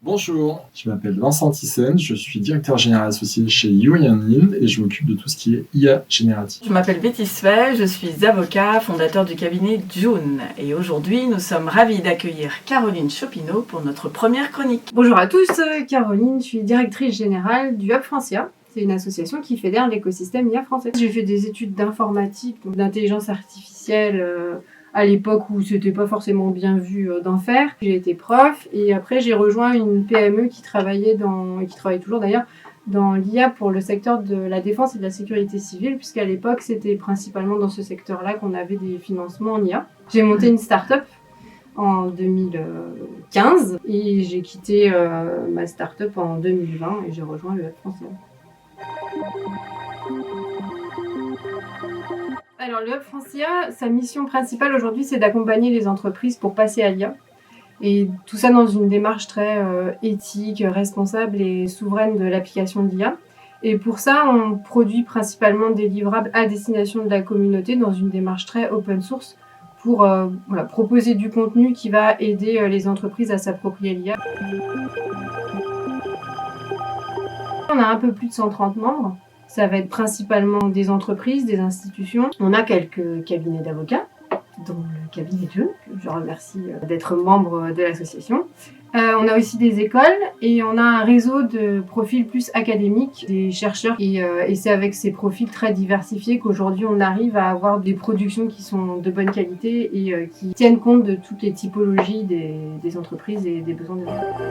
Bonjour, je m'appelle Vincent Thyssen, je suis directeur général associé chez YouYanLin et je m'occupe de tout ce qui est IA générative. Je m'appelle Betty Svey, je suis avocat, fondateur du cabinet June. Et aujourd'hui, nous sommes ravis d'accueillir Caroline Chopineau pour notre première chronique. Bonjour à tous, Caroline, je suis directrice générale du Hub Francia. C'est une association qui fédère l'écosystème IA français. J'ai fait des études d'informatique, donc d'intelligence artificielle, à l'époque où c'était pas forcément bien vu d'en faire. J'ai été prof et après j'ai rejoint une PME qui travaillait et qui travaille toujours d'ailleurs, dans l'IA pour le secteur de la défense et de la sécurité civile, puisqu'à l'époque c'était principalement dans ce secteur-là qu'on avait des financements en IA. J'ai monté une start-up en 2015 et j'ai quitté ma start-up en 2020 et j'ai rejoint le Hub Francia. Alors, le Hub Francia, sa mission principale aujourd'hui, c'est d'accompagner les entreprises pour passer à l'IA. Et tout ça dans une démarche très éthique, responsable et souveraine de l'application de l'IA. Et pour ça, on produit principalement des livrables à destination de la communauté dans une démarche très open source pour proposer du contenu qui va aider les entreprises à s'approprier l'IA. On a un peu plus de 130 membres. Ça va être principalement des entreprises, des institutions. On a quelques cabinets d'avocats, dont le cabinet June, que je remercie d'être membre de l'association. On a aussi des écoles et on a un réseau de profils plus académiques, des chercheurs. Et c'est avec ces profils très diversifiés qu'aujourd'hui on arrive à avoir des productions qui sont de bonne qualité et qui tiennent compte de toutes les typologies des entreprises et des besoins des entreprises.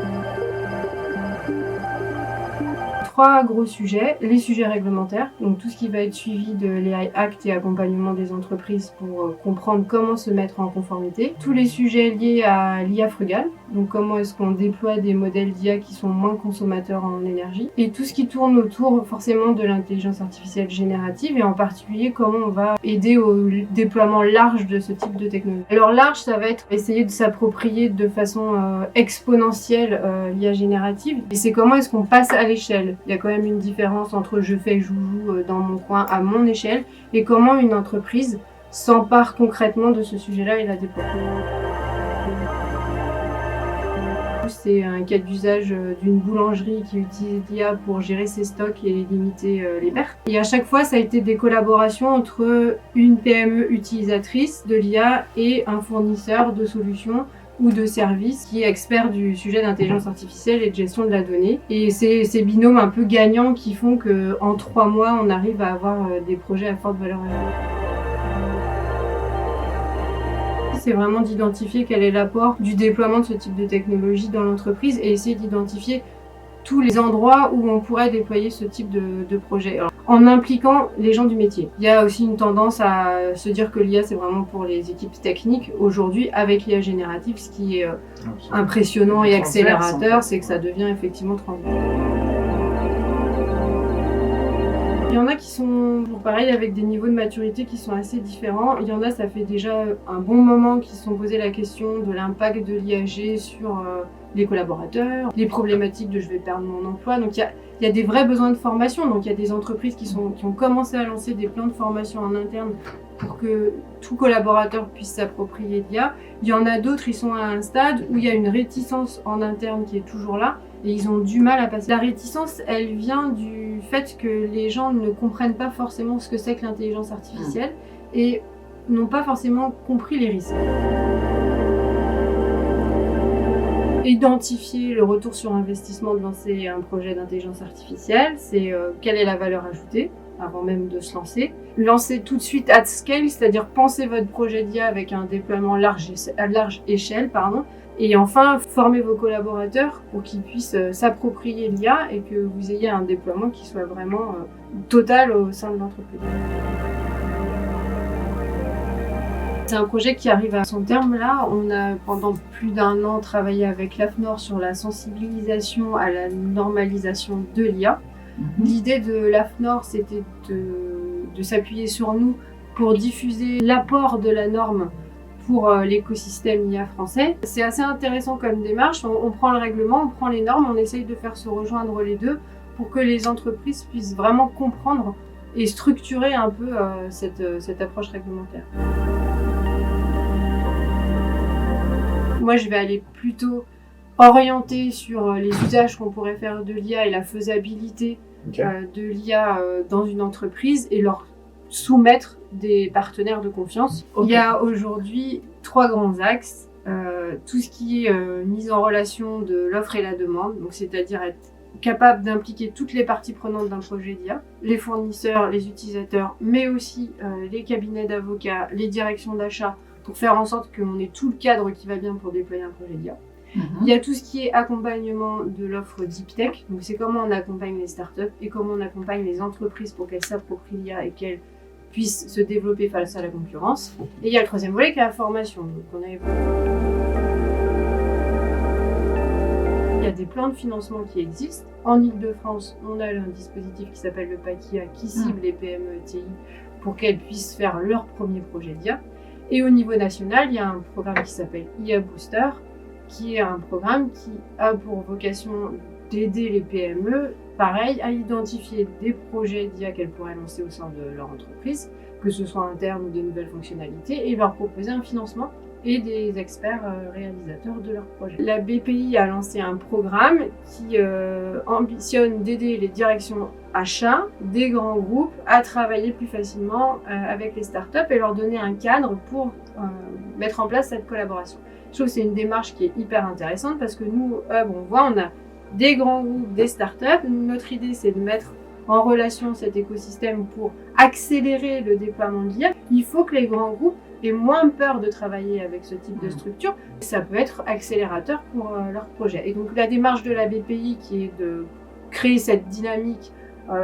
3 gros sujets, les sujets réglementaires, donc tout ce qui va être suivi de l'AI Act et accompagnement des entreprises pour comprendre comment se mettre en conformité. Tous les sujets liés à l'IA frugale, donc comment est-ce qu'on déploie des modèles d'IA qui sont moins consommateurs en énergie. Et tout ce qui tourne autour forcément de l'intelligence artificielle générative et en particulier comment on va aider au déploiement large de ce type de technologie. Alors large, ça va être essayer de s'approprier de façon exponentielle l'IA générative. Et c'est comment est-ce qu'on passe à l'échelle. Il y a quand même une différence entre je fais joujou dans mon coin à mon échelle et comment une entreprise s'empare concrètement de ce sujet-là et la déploie. C'est un cas d'usage d'une boulangerie qui utilise l'IA pour gérer ses stocks et limiter les pertes. Et à chaque fois, ça a été des collaborations entre une PME utilisatrice de l'IA et un fournisseur de solutions ou de services qui est expert du sujet d'intelligence artificielle et de gestion de la donnée. Et c'est ces binômes un peu gagnants qui font qu'en 3 mois, on arrive à avoir des projets à forte valeur ajoutée. C'est vraiment d'identifier quel est l'apport du déploiement de ce type de technologie dans l'entreprise et essayer d'identifier tous les endroits où on pourrait déployer ce type de projet. Alors, en impliquant les gens du métier. Il y a aussi une tendance à se dire que l'IA c'est vraiment pour les équipes techniques. Aujourd'hui, avec l'IA générative, ce qui est impressionnant et accélérateur, c'est que ça devient effectivement transversal. Il y en a qui sont pareil avec des niveaux de maturité qui sont assez différents. Il y en a, ça fait déjà un bon moment qu'ils se sont posé la question de l'impact de l'IAG sur les collaborateurs, les problématiques de je vais perdre mon emploi. Donc il y a des vrais besoins de formation. Donc il y a des entreprises qui ont commencé à lancer des plans de formation en interne pour que tout collaborateur puisse s'approprier l'IA. Il y en a d'autres, ils sont à un stade où il y a une réticence en interne qui est toujours là et ils ont du mal à passer. La réticence, elle vient du fait que les gens ne comprennent pas forcément ce que c'est que l'intelligence artificielle et n'ont pas forcément compris les risques. Identifier le retour sur investissement de lancer un projet d'intelligence artificielle, c'est quelle est la valeur ajoutée avant même de se lancer. Lancer tout de suite at scale, c'est-à-dire penser votre projet d'IA avec un déploiement à large échelle, Et enfin, former vos collaborateurs pour qu'ils puissent s'approprier l'IA et que vous ayez un déploiement qui soit vraiment total au sein de l'entreprise. C'est un projet qui arrive à son terme là. On a pendant plus d'1 an travaillé avec l'AFNOR sur la sensibilisation à la normalisation de l'IA. L'idée de l'AFNOR, c'était de s'appuyer sur nous pour diffuser l'apport de la norme pour l'écosystème IA français. C'est assez intéressant comme démarche. On prend le règlement, on prend les normes, on essaye de faire se rejoindre les deux pour que les entreprises puissent vraiment comprendre et structurer un peu cette approche réglementaire. Moi, je vais aller plutôt orienter sur les usages qu'on pourrait faire de l'IA et la faisabilité de l'IA dans une entreprise et leur soumettre des partenaires de confiance. Il y a aujourd'hui 3 grands axes. Tout ce qui est mise en relation de l'offre et la demande, donc c'est-à-dire être capable d'impliquer toutes les parties prenantes d'un projet d'IA, les fournisseurs, les utilisateurs, mais aussi les cabinets d'avocats, les directions d'achat, pour faire en sorte qu'on ait tout le cadre qui va bien pour déployer un projet d'IA. Il y a tout ce qui est accompagnement de l'offre Deep Tech, donc c'est comment on accompagne les startups et comment on accompagne les entreprises pour qu'elles s'approprient l'IA et qu'elles puissent se développer face à la concurrence. Et il y a le troisième volet qui est la formation. Donc on a évoqué. Il y a des plans de financement qui existent. En Ile-de-France, on a un dispositif qui s'appelle le PAC-IA qui cible les PME et TI pour qu'elles puissent faire leur premier projet d'IA. Et au niveau national, il y a un programme qui s'appelle IA Booster, qui est un programme qui a pour vocation d'aider les PME, pareil, à identifier des projets d'IA qu'elles pourraient lancer au sein de leur entreprise, que ce soit interne ou de nouvelles fonctionnalités, et leur proposer un financement et des experts réalisateurs de leurs projets. La BPI a lancé un programme qui ambitionne d'aider les directions achats des grands groupes à travailler plus facilement avec les startups et leur donner un cadre pour mettre en place cette collaboration. Je trouve que c'est une démarche qui est hyper intéressante parce que nous, on voit, on a des grands groupes, des startups. Notre idée, c'est de mettre en relation cet écosystème pour accélérer le déploiement de l'IA. Il faut que les grands groupes aient moins peur de travailler avec ce type de structure. Ça peut être accélérateur pour leur projet. Et donc la démarche de la BPI qui est de créer cette dynamique,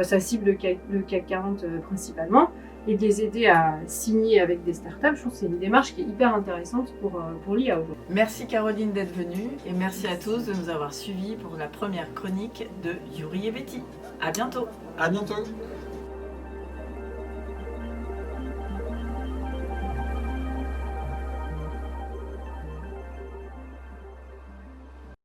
ça cible le CAC 40 principalement, et de les aider à signer avec des startups, je trouve que c'est une démarche qui est hyper intéressante pour l'IA aujourd'hui. Merci Caroline d'être venue et merci à tous de nous avoir suivis pour la première chronique de Yuri et Betty. À bientôt. À bientôt.